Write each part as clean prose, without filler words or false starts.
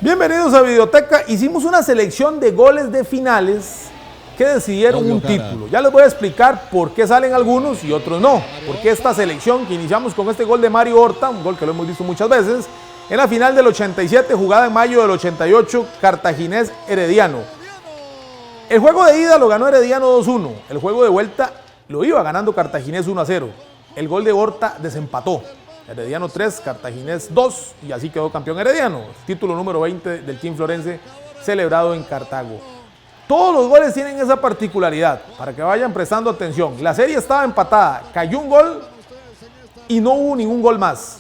Bienvenidos a Videoteca. Hicimos una selección de goles de finales que decidieron un título. Ya les voy a explicar por qué salen algunos y otros no. Porque esta selección que iniciamos con este gol de Mario Horta, un gol que lo hemos visto muchas veces, en la final del 87, jugada en mayo del 88, Cartaginés Herediano. El juego de ida lo ganó Herediano 2-1. El juego de vuelta lo iba ganando Cartaginés 1-0. El gol de Horta desempató. Herediano 3, Cartaginés 2, y así quedó campeón Herediano. Título número 20 del Team Florense, celebrado en Cartago. Todos los goles tienen esa particularidad, para que vayan prestando atención. La serie estaba empatada, cayó un gol y no hubo ningún gol más.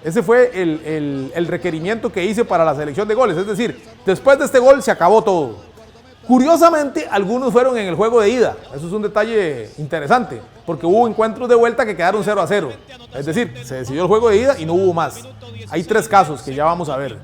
Ese fue el requerimiento que hice para la selección de goles. Es decir, después de este gol se acabó todo. Curiosamente, algunos fueron en el juego de ida. Eso es un detalle interesante, porque hubo encuentros de vuelta que quedaron 0-0. Es decir, se decidió el juego de ida y no hubo más. Hay 3 casos que ya vamos a ver.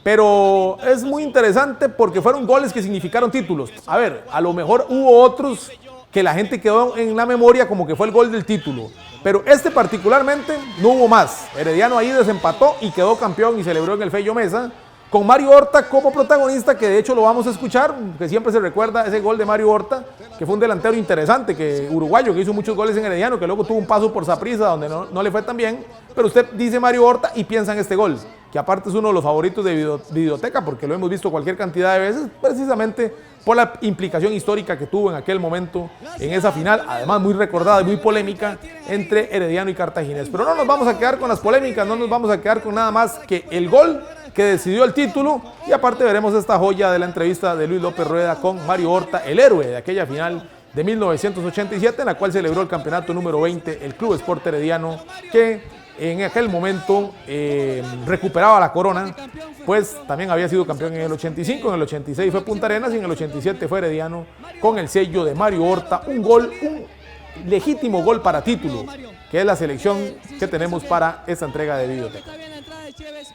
Pero es muy interesante porque fueron goles que significaron títulos. A ver, a lo mejor hubo otros que la gente quedó en la memoria como que fue el gol del título. Pero este particularmente no hubo más. Herediano ahí desempató y quedó campeón y celebró en el Fello Mesa, con Mario Horta como protagonista, que de hecho lo vamos a escuchar, que siempre se recuerda ese gol de Mario Horta, que fue un delantero interesante, uruguayo, que hizo muchos goles en Herediano, que luego tuvo un paso por Saprissa donde no le fue tan bien, pero usted dice Mario Horta y piensa en este gol, que aparte es uno de los favoritos de Videoteca, porque lo hemos visto cualquier cantidad de veces, precisamente por la implicación histórica que tuvo en aquel momento en esa final, además muy recordada y muy polémica entre Herediano y Cartaginés. Pero no nos vamos a quedar con las polémicas, no nos vamos a quedar con nada más que el gol que decidió el título, y aparte veremos esta joya de la entrevista de Luis López Rueda con Mario Horta, el héroe de aquella final de 1987, en la cual celebró el campeonato número 20 el Club Sport Herediano, que en aquel momento recuperaba la corona, pues también había sido campeón en el 85, en el 86 fue Punta Arenas y en el 87 fue Herediano, con el sello de Mario Horta, un legítimo gol para título, que es la selección que tenemos para esta entrega de Videoteca.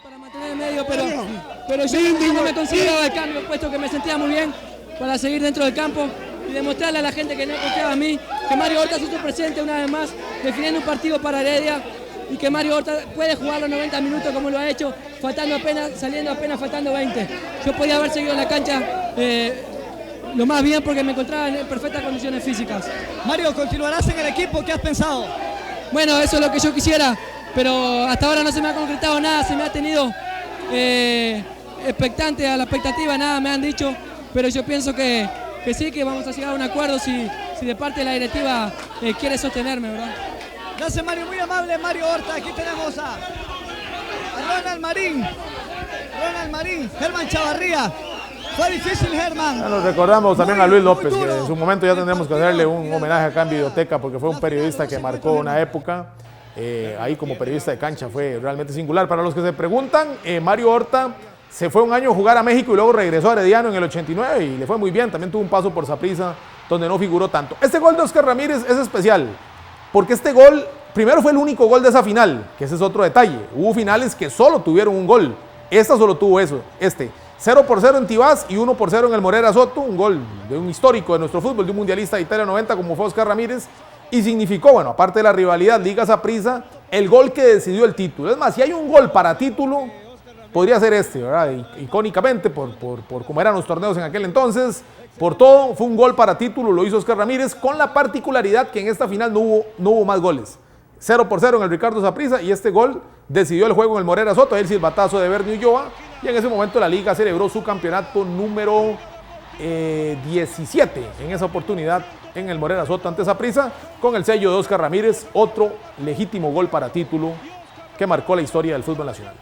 Para mantener el medio, pero yo no me consideraba el cambio, puesto que me sentía muy bien para seguir dentro del campo y demostrarle a la gente que no confiaba en mí, que Mario Horta se hizo presente una vez más, definiendo un partido para Heredia, y que Mario Horta puede jugar los 90 minutos como lo ha hecho, saliendo apenas faltando 20. Yo podía haber seguido en la cancha lo más bien porque me encontraba en perfectas condiciones físicas. Mario, ¿continuarás en el equipo? ¿Qué has pensado? Bueno, eso es lo que yo quisiera, pero hasta ahora no se me ha concretado nada, se me ha tenido expectante a la expectativa, nada me han dicho, pero yo pienso que sí, que vamos a llegar a un acuerdo si de parte de la directiva quiere sostenerme, ¿verdad? Gracias, Mario, muy amable Mario Horta. Aquí tenemos a Ronald Marín, Germán Chavarría. Fue difícil, Germán. Ya nos recordamos también a Luis López, que en su momento ya tendremos que hacerle un homenaje acá en Videoteca, porque fue un periodista que marcó una época. Ahí como periodista de cancha fue realmente singular. Para los que se preguntan, Mario Horta se fue un año a jugar a México y luego regresó a Herediano en el 89 y le fue muy bien. También tuvo un paso por Saprissa donde no figuró tanto. Este gol de Oscar Ramírez es especial, porque este gol, primero fue el único gol de esa final, que ese es otro detalle. Hubo finales que solo tuvieron un gol. Esta solo tuvo eso, 0-0 en Tibás y 1-0 en el Morera Soto, un gol de un histórico de nuestro fútbol, de un mundialista de Italia 90 como fue Oscar Ramírez. Y significó, bueno, aparte de la rivalidad Liga Saprissa, el gol que decidió el título. Es más, si hay un gol para título, podría ser este, ¿verdad? Icónicamente, por cómo eran los torneos en aquel entonces, por todo, fue un gol para título, lo hizo Oscar Ramírez, con la particularidad que en esta final no hubo más goles. 0-0 en el Ricardo Saprissa, y este gol decidió el juego en el Morera Soto, el silbatazo de Bernie Ulloa, y en ese momento la Liga celebró su campeonato número 17, en esa oportunidad en el Morera Soto ante Saprissa, con el sello de Oscar Ramírez, otro legítimo gol para título que marcó la historia del fútbol nacional.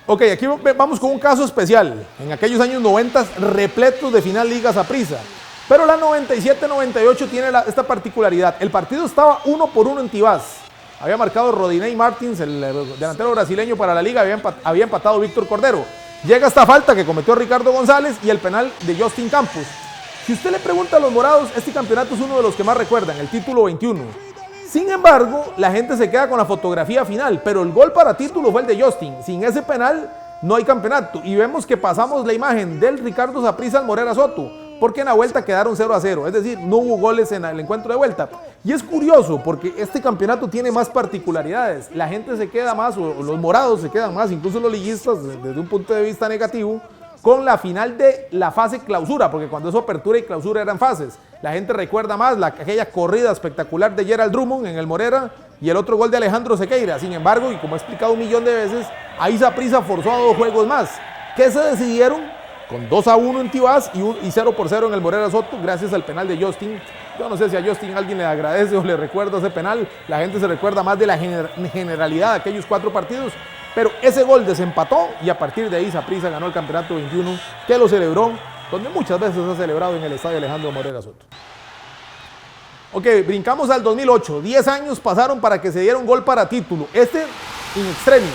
Ok, aquí vamos con un caso especial. En aquellos años 90 repletos de final Liga Saprissa, pero la 97-98 tiene esta particularidad. El partido estaba 1-1 en Tibás. Había marcado Rodinei Martins, el delantero brasileño para la Liga, había empatado Víctor Cordero. Llega esta falta que cometió Ricardo González y el penal de Justin Campos. Si usted le pregunta a los morados, este campeonato es uno de los que más recuerdan, el título 21. Sin embargo, la gente se queda con la fotografía final, pero el gol para título fue el de Justin. Sin ese penal no hay campeonato. Y vemos que pasamos la imagen del Ricardo Saprissa al Morera Soto. porque en la vuelta quedaron 0-0, es decir, no hubo goles en el encuentro de vuelta. Y es curioso porque este campeonato tiene más particularidades, la gente se queda más, o los morados se quedan más, incluso los liguistas desde un punto de vista negativo, con la final de la fase clausura, porque cuando eso apertura y clausura eran fases, la gente recuerda más aquella corrida espectacular de Gerald Drummond en el Morera y el otro gol de Alejandro Sequeira. Sin embargo, y como he explicado 1.000.000 de veces, ahí Saprissa forzó a 2 juegos más, que se decidieron con 2-1 en Tibás y 0-0 en el Morera Soto, gracias al penal de Justin. Yo no sé si a Justin alguien le agradece o le recuerda ese penal, la gente se recuerda más de la generalidad de aquellos 4 partidos, pero ese gol desempató y a partir de ahí Saprissa ganó el campeonato 21, que lo celebró, donde muchas veces se ha celebrado en el estadio Alejandro Morera Soto. Ok, brincamos al 2008, 10 años pasaron para que se diera un gol para título, in extremis.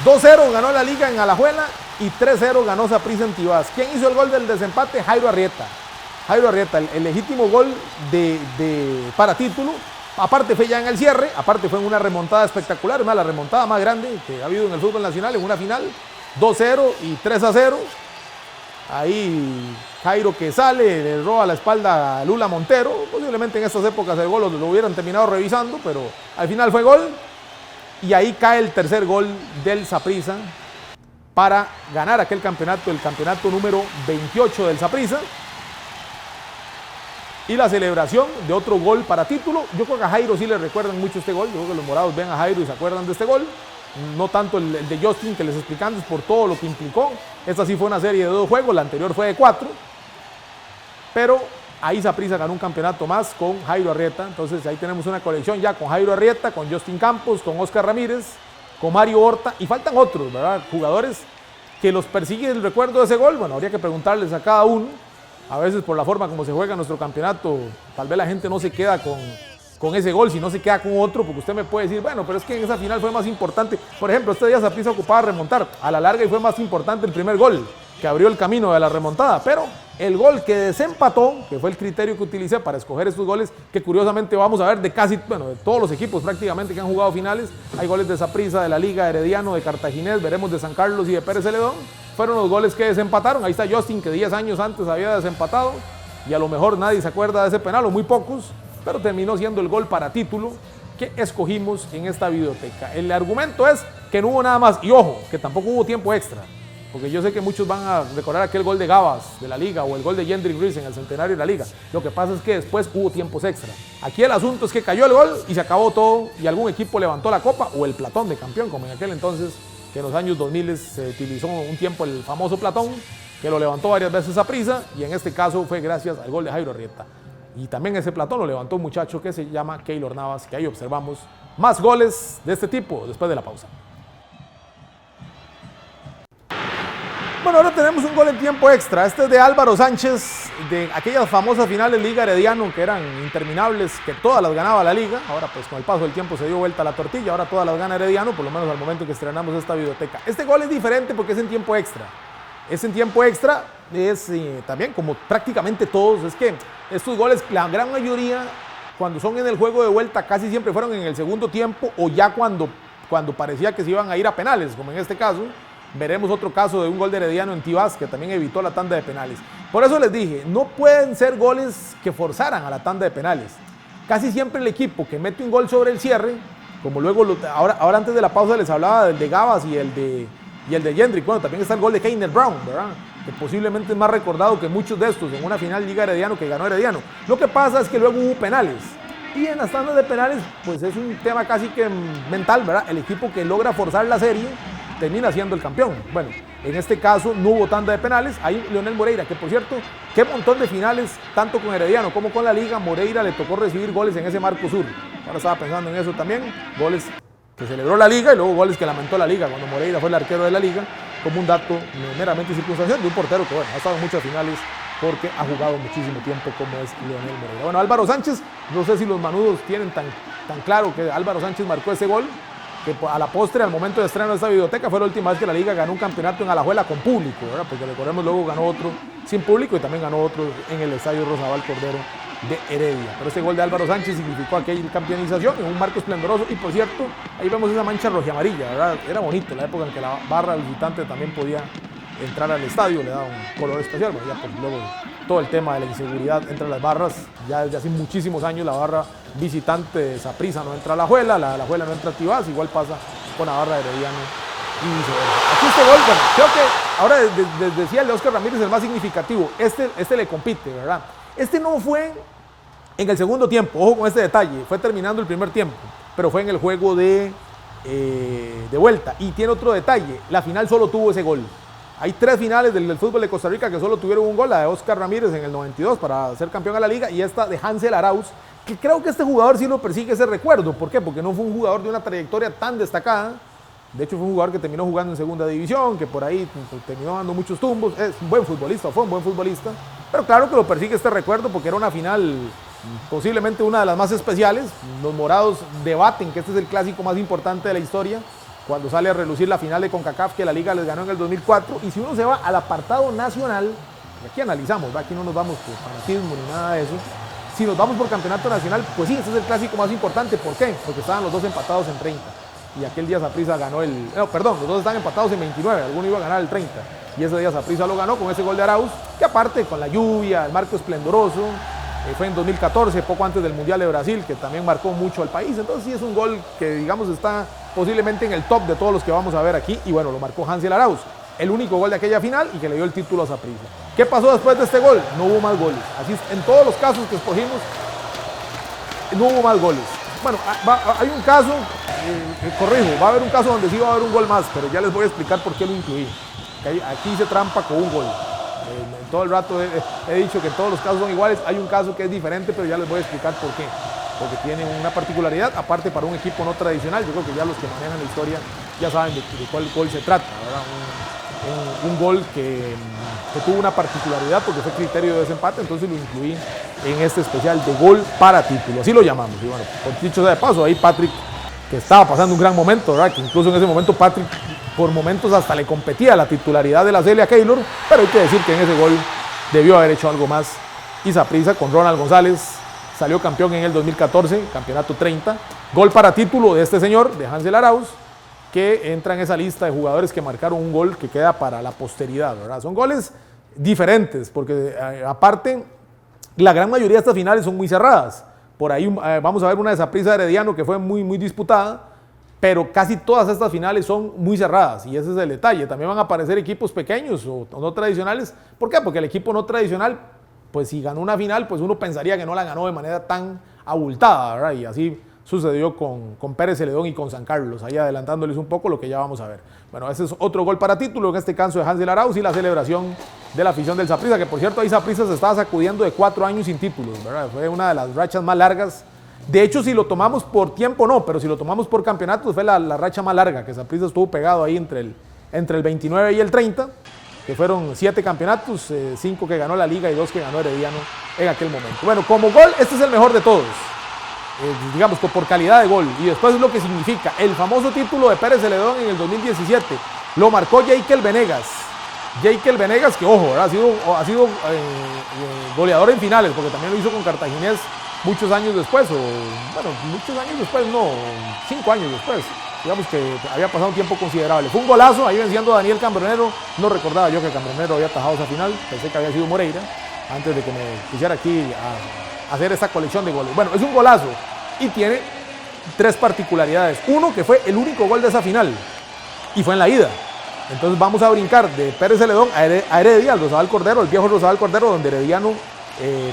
2-0 ganó la liga en Alajuela y 3-0 ganó Saprissa en Tibás. ¿Quién hizo el gol del desempate? Jairo Arrieta. Jairo Arrieta, el legítimo gol para título. Aparte fue ya en el cierre, aparte fue en una remontada espectacular, la remontada más grande que ha habido en el fútbol nacional en una final. 2-0 y 3-0. Ahí Jairo que sale, le roba la espalda a Lula Montero. Posiblemente en estas épocas el gol lo hubieran terminado revisando, pero al final fue gol. Y ahí cae el tercer gol del Saprissa para ganar aquel campeonato, el campeonato número 28 del Saprissa. Y la celebración de otro gol para título. Yo creo que a Jairo sí le recuerdan mucho este gol. Yo creo que los morados ven a Jairo y se acuerdan de este gol. No tanto el de Justin que les explicamos por todo lo que implicó. Esta sí fue una serie de 2 juegos, la anterior fue de 4. Pero ahí Saprissa ganó un campeonato más con Jairo Arrieta. Entonces ahí tenemos una colección ya con Jairo Arrieta, con Justin Campos, con Oscar Ramírez, con Mario Horta. Y faltan otros, ¿verdad? Jugadores que los persigue el recuerdo de ese gol. Bueno, habría que preguntarles a cada uno. A veces por la forma como se juega nuestro campeonato, tal vez la gente no se queda con ese gol, si no se queda con otro, porque usted me puede decir, bueno, pero es que en esa final fue más importante. Por ejemplo, este día Saprissa ocupaba remontar a la larga y fue más importante el primer gol, que abrió el camino de la remontada. Pero el gol que desempató, que fue el criterio que utilicé para escoger estos goles, que curiosamente vamos a ver de de todos los equipos prácticamente que han jugado finales. Hay goles de Saprissa, de la Liga, de Herediano, de Cartaginés, veremos de San Carlos y de Pérez Celedón. Fueron los goles que desempataron. Ahí está Justin, que 10 años antes había desempatado, y a lo mejor nadie se acuerda de ese penal, o muy pocos, pero terminó siendo el gol para título que escogimos en esta videoteca. El argumento es que no hubo nada más, y ojo, que tampoco hubo tiempo extra, porque yo sé que muchos van a recordar aquel gol de Gabas de la Liga, o el gol de Jendrik Ruiz en el centenario de la Liga. Lo que pasa es que después hubo tiempos extra. Aquí el asunto es que cayó el gol y se acabó todo, y algún equipo levantó la copa, o el platón de campeón, como en aquel entonces, que en los años 2000 se utilizó un tiempo el famoso platón, que lo levantó varias veces Saprissa, y en este caso fue gracias al gol de Jairo Arrieta. Y también ese platón lo levantó un muchacho que se llama Keylor Navas, que ahí observamos más goles de este tipo después de la pausa. Bueno, ahora tenemos un gol en tiempo extra. Este es de Álvaro Sánchez, de aquellas famosas finales Liga Herediano que eran interminables, que todas las ganaba la Liga. Ahora pues con el paso del tiempo se dio vuelta la tortilla, ahora todas las gana Herediano, por lo menos al momento que estrenamos esta videoteca. Este gol es diferente porque es en tiempo extra. Es en tiempo extra, es también como prácticamente todos, es que estos goles, la gran mayoría, cuando son en el juego de vuelta, casi siempre fueron en el segundo tiempo, o ya cuando parecía que se iban a ir a penales, como en este caso. Veremos otro caso de un gol de Herediano en Tibás, que también evitó la tanda de penales. Por eso les dije, no pueden ser goles que forzaran a la tanda de penales. Casi siempre el equipo que mete un gol sobre el cierre, como luego, ahora antes de la pausa les hablaba del de Gabas y el de Jendrik. Bueno, también está el gol de Keiner Brown, ¿verdad? Que posiblemente es más recordado que muchos de estos en una final Liga Herediano que ganó Herediano. Lo que pasa es que luego hubo penales. Y en las tandas de penales, pues es un tema casi que mental, ¿verdad? El equipo que logra forzar la serie termina siendo el campeón. Bueno, en este caso no hubo tanda de penales. Ahí Leonel Moreira, que por cierto, qué montón de finales, tanto con Herediano como con la Liga. Moreira le tocó recibir goles en ese marco sur. Ahora estaba pensando en eso también. Goles que celebró la Liga y luego goles que lamentó la Liga cuando Moreira fue el arquero de la Liga, como un dato meramente circunstancial de un portero que, bueno, ha estado en muchas finales porque ha jugado muchísimo tiempo como es Leonel Moreira. Bueno, Álvaro Sánchez, no sé si los manudos tienen tan claro que Álvaro Sánchez marcó ese gol, que a la postre, al momento de estreno de esta videoteca, fue la última vez que la Liga ganó un campeonato en Alajuela con público, ¿verdad? Porque recordemos, luego ganó otro sin público y también ganó otro en el estadio Rosabal Cordero de Heredia. Pero este gol de Álvaro Sánchez significó aquella campeonización en un marco esplendoroso. Y por cierto, ahí vemos esa mancha rojiamarilla, ¿verdad? Era bonito la época en que la barra visitante también podía entrar al estadio, le daba un color especial, bueno, ya pues luego todo el tema de la inseguridad entre las barras. Ya desde hace muchísimos años la barra visitante de Saprissa no entra a Alajuela, la Alajuela no entra a Tibás, igual pasa con la barra de Herediano y viceversa. Aquí este gol, bueno, creo que ahora decía el de Oscar Ramírez el más significativo, este le compite, ¿verdad? Este no fue en el segundo tiempo, ojo con este detalle, fue terminando el primer tiempo, pero fue en el juego de vuelta. Y tiene otro detalle, la final solo tuvo ese gol. Hay 3 finales del fútbol de Costa Rica que solo tuvieron un gol, la de Oscar Ramírez en el 92 para ser campeón de la liga y esta de Hansel Arauz, que creo que este jugador sí lo persigue ese recuerdo. ¿Por qué? Porque no fue un jugador de una trayectoria tan destacada. De hecho fue un jugador que terminó jugando en segunda división, que por ahí terminó dando muchos tumbos. Es un buen futbolista, fue un buen futbolista. Pero claro que lo persigue este recuerdo porque era una final posiblemente una de las más especiales. Los morados debaten que este es el clásico más importante de la historia, cuando sale a relucir la final de CONCACAF que la liga les ganó en el 2004. Y si uno se va al apartado nacional, aquí analizamos, aquí no nos vamos por fanatismo ni nada de eso. Si nos vamos por campeonato nacional, pues sí, este es el clásico más importante. ¿Por qué? Porque estaban los dos empatados en 30. Y aquel día Saprissa ganó los dos están empatados en 29, alguno iba a ganar el 30. Y ese día Saprissa lo ganó con ese gol de Arauz, que aparte con la lluvia, el marco esplendoroso, fue en 2014, poco antes del Mundial de Brasil, que también marcó mucho al país. Entonces sí es un gol que digamos está posiblemente en el top de todos los que vamos a ver aquí. Y bueno, lo marcó Hansel Arauz, el único gol de aquella final y que le dio el título a Saprissa. ¿Qué pasó después de este gol? No hubo más goles. Así es, en todos los casos que escogimos, no hubo más goles. Bueno, hay un caso, corrijo, va a haber un caso donde sí va a haber un gol más, pero ya les voy a explicar por qué lo incluí. Aquí hice trampa con un gol. Todo el rato he dicho que todos los casos son iguales, hay un caso que es diferente, pero ya les voy a explicar por qué. Porque tiene una particularidad, aparte para un equipo no tradicional, yo creo que ya los que manejan la historia ya saben de cuál gol se trata, ¿verdad? Un gol que tuvo una particularidad porque fue criterio de desempate, entonces lo incluí en este especial de gol para título, así lo llamamos. Y bueno, por dicho sea de paso, ahí Patrick, que estaba pasando un gran momento, ¿verdad? Que incluso en ese momento Patrick por momentos hasta le competía la titularidad de la Celia Keylor, pero hay que decir que en ese gol debió haber hecho algo más. Y Saprissa con Ronald González salió campeón en el 2014, campeonato 30, gol para título de este señor, de Hansel Arauz, que entra en esa lista de jugadores que marcaron un gol que queda para la posteridad, ¿verdad? Son goles diferentes, porque aparte, la gran mayoría de estas finales son muy cerradas. Por ahí vamos a ver una de Saprissa Herediano que fue muy, muy disputada, pero casi todas estas finales son muy cerradas y ese es el detalle. También van a aparecer equipos pequeños o no tradicionales. ¿Por qué? Porque el equipo no tradicional, pues si ganó una final, pues uno pensaría que no la ganó de manera tan abultada, ¿verdad? Y así sucedió con Pérez Celedón y con San Carlos, ahí adelantándoles un poco lo que ya vamos a ver. Bueno, ese es otro gol para título, en este caso de Hansel Arauz, y la celebración de la afición del Saprissa, que por cierto ahí Saprissa se estaba sacudiendo de 4 años sin títulos, ¿verdad? Fue una de las rachas más largas. De hecho, si lo tomamos por tiempo no, pero si lo tomamos por campeonatos fue la racha más larga, que Saprissa estuvo pegado ahí entre el 29 y el 30, que fueron 7 campeonatos, 5 que ganó la Liga y 2 que ganó Herediano en aquel momento. Bueno, como gol, este es el mejor de todos. Digamos, por calidad de gol, y después es lo que significa el famoso título de Pérez Celedón en el 2017, lo marcó Jeikel Venegas, que ojo, ha sido goleador en finales, porque también lo hizo con Cartaginés muchos años después, muchos años después, no, 5 años después, digamos que había pasado un tiempo considerable. Fue un golazo, ahí venciendo a Daniel Cambronero, no recordaba yo que Cambronero había atajado esa final, pensé que había sido Moreira, antes de que me pusiera aquí a hacer esta colección de goles. Bueno, es un golazo y tiene 3 particularidades. Uno, que fue el único gol de esa final y fue en la ida. Entonces vamos a brincar de Pérez Celedón a Heredia, al Rosabal Cordero, el viejo Rosabal Cordero, donde Herediano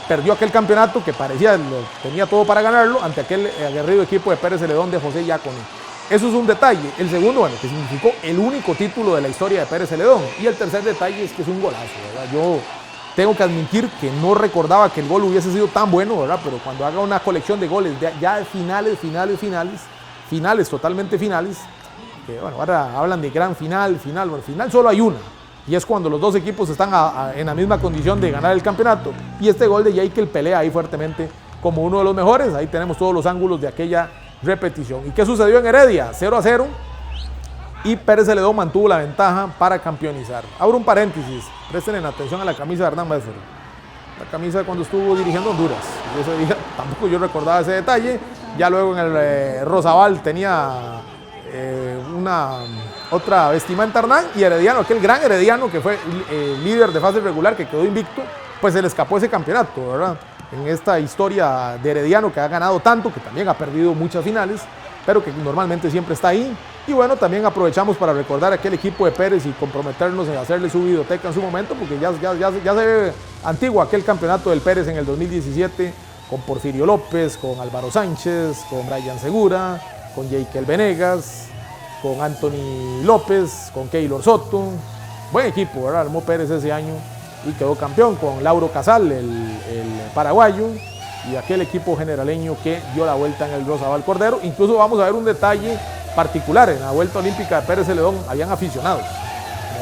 perdió aquel campeonato que parecía tenía todo para ganarlo ante aquel aguerrido equipo de Pérez Celedón de José Yacone. Eso es un detalle. El segundo, bueno, que significó el único título de la historia de Pérez Celedón. Y el tercer detalle es que es un golazo, ¿verdad? Yo tengo que admitir que no recordaba que el gol hubiese sido tan bueno, ¿verdad? Pero cuando haga una colección de goles ya de finales, totalmente finales, que bueno, ahora hablan de gran final, bueno, final solo hay una, y es cuando los dos equipos están en la misma condición de ganar el campeonato, y este gol de Jeikel pelea ahí fuertemente como uno de los mejores. Ahí tenemos todos los ángulos de aquella repetición. ¿Y qué sucedió en Heredia? 0-0, y Pérez Celedón mantuvo la ventaja para campeonizar. Abro un paréntesis, presten atención a la camisa de Hernán Medford, la camisa de cuando estuvo dirigiendo Honduras. Y ese día tampoco yo recordaba ese detalle. Ya luego en el Rosabal tenía una otra vestimenta Hernán, y Herediano, aquel gran Herediano que fue líder de fase regular, que quedó invicto, pues se le escapó ese campeonato, ¿verdad? En esta historia de Herediano, que ha ganado tanto, que también ha perdido muchas finales, pero que normalmente siempre está ahí. Y bueno, también aprovechamos para recordar a aquel equipo de Pérez y comprometernos en hacerle su videoteca en su momento, porque ya se ve antiguo aquel campeonato del Pérez en el 2017, con Porfirio López, con Álvaro Sánchez, con Brian Segura, con Jeikel Venegas, con Anthony López, con Keylor Soto. Buen equipo, ¿verdad? Armó Pérez ese año y quedó campeón con Lauro Casal, el paraguayo, y aquel equipo generaleño que dio la vuelta en el Rosabal Cordero. Incluso vamos a ver un detalle particular: en la vuelta olímpica de Pérez Celedón habían aficionados,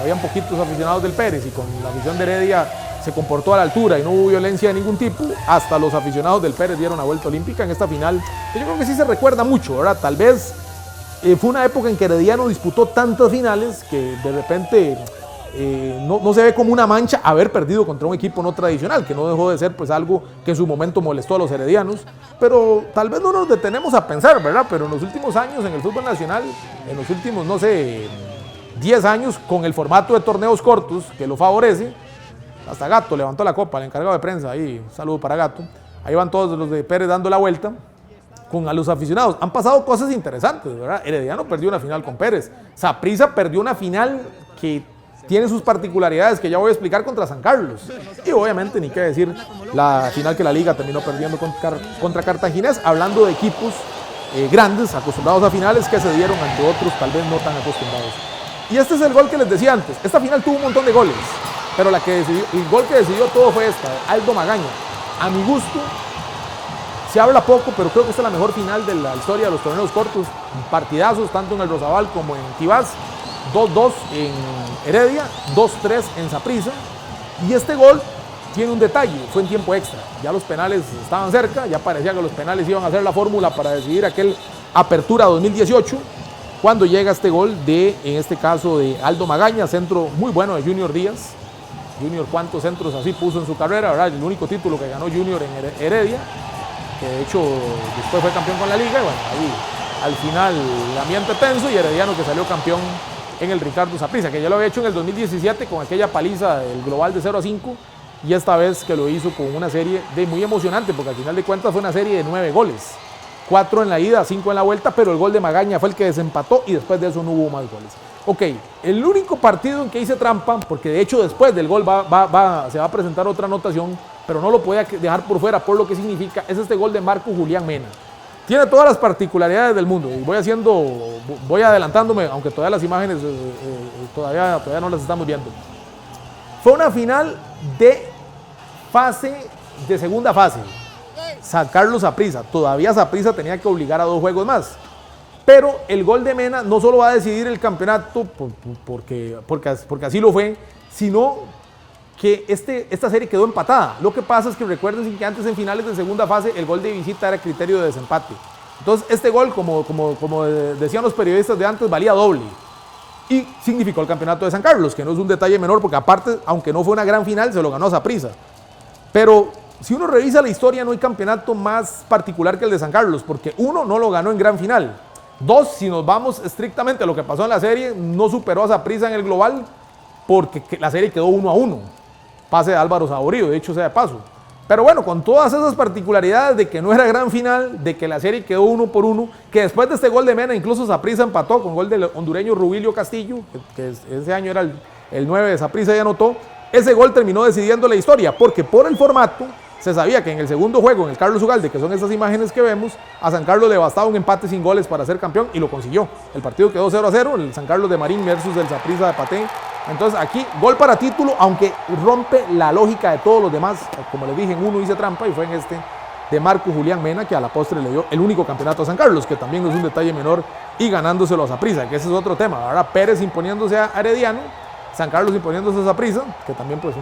habían poquitos aficionados del Pérez, y con la afición de Heredia se comportó a la altura y no hubo violencia de ningún tipo. Hasta los aficionados del Pérez dieron la vuelta olímpica en esta final, que yo creo que sí se recuerda mucho, ¿verdad? Tal vez fue una época en que Herediano disputó tantas finales que de repente no se ve como una mancha haber perdido contra un equipo no tradicional, que no dejó de ser pues algo que en su momento molestó a los heredianos, pero tal vez no nos detenemos a pensar, ¿verdad? Pero en los últimos años en el fútbol nacional, en los últimos, no sé, 10 años, con el formato de torneos cortos que lo favorece, hasta Gato levantó la copa, el encargado de prensa, ahí, un saludo para Gato, ahí van todos los de Pérez dando la vuelta con a los aficionados. Han pasado cosas interesantes, ¿verdad? Herediano perdió una final con Pérez, Saprissa perdió una final que tiene sus particularidades que ya voy a explicar, contra San Carlos. Y obviamente ni qué decir la final que la Liga terminó perdiendo contra Cartaginés, hablando de equipos grandes, acostumbrados a finales, que se dieron ante otros tal vez no tan acostumbrados. Y este es el gol que les decía antes. Esta final tuvo un montón de goles, pero el gol que decidió todo fue esta, Aldo Magaña. A mi gusto, se habla poco, pero creo que esta es la mejor final de la historia de los torneos cortos. Partidazos, tanto en el Rosabal como en Tibás. 2-2 en Heredia, 2-3 en Saprissa. Y este gol tiene un detalle: fue en tiempo extra. Ya los penales estaban cerca, ya parecía que los penales iban a ser la fórmula para decidir aquel Apertura 2018, cuando llega este gol de, en este caso, de Aldo Magaña, centro muy bueno de Junior Díaz. Junior, cuántos centros así puso en su carrera, ¿verdad? El único título que ganó Junior en Heredia, que de hecho después fue campeón con la Liga. Y bueno, ahí al final el ambiente tenso, y Herediano que salió campeón en el Ricardo Saprissa, que ya lo había hecho en el 2017 con aquella paliza del global de 0-5, y esta vez que lo hizo con una serie muy emocionante, porque al final de cuentas fue una serie de 9 goles, 4 en la ida, 5 en la vuelta, pero el gol de Magaña fue el que desempató, y después de eso no hubo más goles. Ok, el único partido en que hice trampa, porque de hecho después del gol se va a presentar otra anotación, pero no lo podía dejar por fuera por lo que significa, es este gol de Marco Julián Mena. Tiene todas las particularidades del mundo, y voy adelantándome, aunque todavía las imágenes todavía no las estamos viendo. Fue una final de segunda fase, San Carlos Saprissa. Todavía Saprissa tenía que obligar a 2 juegos más, pero el gol de Mena no solo va a decidir el campeonato porque así lo fue, sino que esta serie quedó empatada. Lo que pasa es que recuerden que antes, en finales de segunda fase, el gol de visita era criterio de desempate. Entonces este gol, como decían los periodistas de antes, valía doble, y significó el campeonato de San Carlos, que no es un detalle menor, porque aparte, aunque no fue una gran final, se lo ganó Saprissa. Pero si uno revisa la historia, no hay campeonato más particular que el de San Carlos, porque 1, no lo ganó en gran final. 2, si nos vamos estrictamente a lo que pasó en la serie, no superó a Saprissa en el global, porque la serie quedó 1-1. Pase de Álvaro Saborío, de hecho sea de paso. Pero bueno, con todas esas particularidades de que no era gran final, de que la serie quedó 1-1, que después de este gol de Mena incluso Saprissa empató con gol del hondureño Rubilio Castillo, que ese año era el 9 de Saprissa, y anotó. Ese gol terminó decidiendo la historia, porque por el formato se sabía que en el segundo juego, en el Carlos Ugalde, que son estas imágenes que vemos, a San Carlos le bastaba un empate sin goles para ser campeón, y lo consiguió. El partido quedó 0-0, el San Carlos de Marín versus el Saprissa de Paté. Entonces aquí, gol para título, aunque rompe la lógica de todos los demás. Como les dije, en uno hice trampa, y fue en este de Marco Julián Mena, que a la postre le dio el único campeonato a San Carlos, que también no es un detalle menor, y ganándoselo a Saprissa, que ese es otro tema. Ahora Pérez imponiéndose a Herediano, San Carlos imponiéndose a Saprissa, que también pues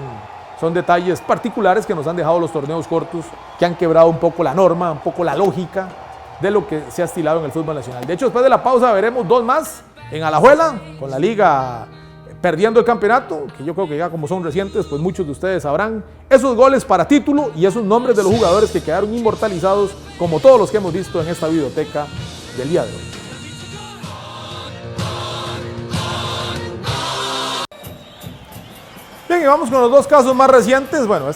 son detalles particulares que nos han dejado los torneos cortos, que han quebrado un poco la norma, un poco la lógica de lo que se ha estilado en el fútbol nacional. De hecho, después de la pausa veremos 2 más en Alajuela, con la Liga perdiendo el campeonato, que yo creo que ya como son recientes, pues muchos de ustedes sabrán esos goles para título y esos nombres de los jugadores que quedaron inmortalizados, como todos los que hemos visto en esta videoteca del día de hoy. Bien, bien, y vamos con los dos casos más recientes. Bueno,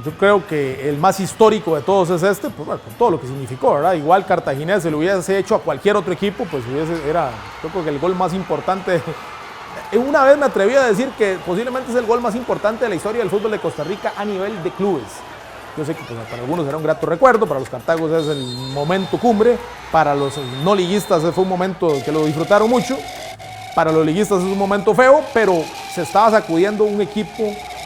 yo creo que el más histórico de todos es este, pues bueno, con todo lo que significó, ¿verdad? Igual Cartaginés se lo hubiese hecho a cualquier otro equipo, pues yo creo que el gol más importante. Una vez me atreví a decir que posiblemente es el gol más importante de la historia del fútbol de Costa Rica a nivel de clubes. Yo sé que pues, para algunos era un grato recuerdo, para los cartagos es el momento cumbre, para los no liguistas fue un momento que lo disfrutaron mucho, para los liguistas es un momento feo, pero se estaba sacudiendo un equipo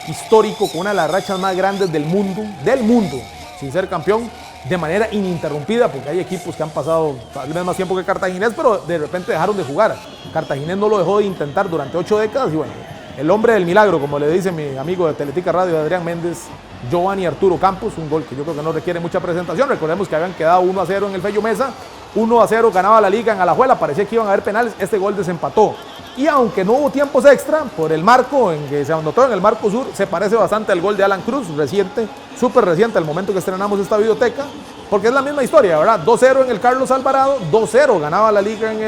histórico con una de las rachas más grandes del mundo, sin ser campeón, de manera ininterrumpida, porque hay equipos que han pasado tal vez más tiempo que Cartaginés, pero de repente dejaron de jugar. Cartaginés no lo dejó de intentar durante 8 décadas y bueno, el hombre del milagro, como le dice mi amigo de Teletica Radio, Adrián Méndez, Giovanni Arturo Campos, un gol que yo creo que no requiere mucha presentación. Recordemos que habían quedado 1-0 en el Fello Mesa, 1-0 ganaba la liga en Alajuela, parecía que iban a haber penales, este gol desempató. Y aunque no hubo tiempos extra, por el marco en que se anotó en el marco sur, se parece bastante al gol de Alan Cruz, reciente, súper reciente, al momento que estrenamos esta videoteca, porque es la misma historia, ¿verdad? 2-0 en el Carlos Alvarado, 2-0 ganaba la liga en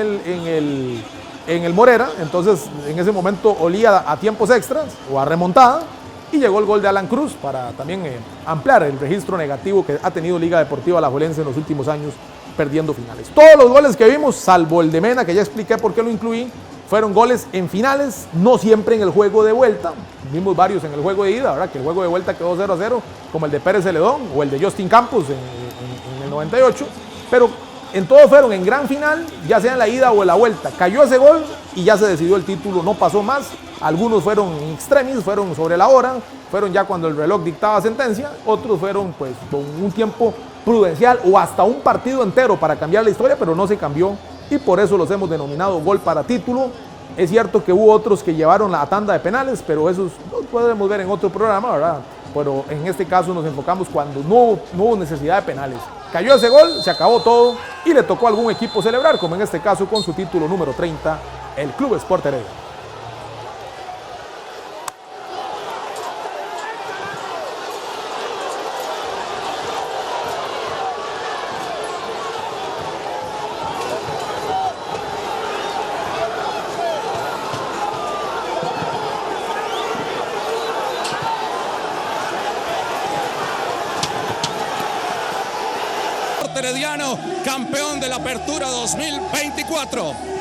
el Morera, entonces en ese momento olía a tiempos extras o a remontada, y llegó el gol de Alan Cruz para también ampliar el registro negativo que ha tenido Liga Deportiva Alajuelense en los últimos años, perdiendo finales. Todos los goles que vimos, salvo el de Mena, que ya expliqué por qué lo incluí, fueron goles en finales, no siempre en el juego de vuelta. Vimos varios en el juego de ida, ¿verdad? Que el juego de vuelta quedó 0-0, como el de Pérez Celedón o el de Justin Campos en el 98, pero en todos fueron en gran final, ya sea en la ida o en la vuelta. Cayó ese gol y ya se decidió el título, no pasó más. Algunos fueron in extremis, fueron sobre la hora, fueron ya cuando el reloj dictaba sentencia, otros fueron pues con un tiempo prudencial o hasta un partido entero para cambiar la historia, pero no se cambió y por eso los hemos denominado gol para título. Es cierto que hubo otros que llevaron la tanda de penales, pero esos los podremos ver en otro programa, ¿verdad? Pero en este caso nos enfocamos cuando no hubo necesidad de penales. Cayó ese gol, se acabó todo y le tocó a algún equipo celebrar, como en este caso con su título número 30, el Club Sport Heredia. Herediano, campeón de la Apertura 2024.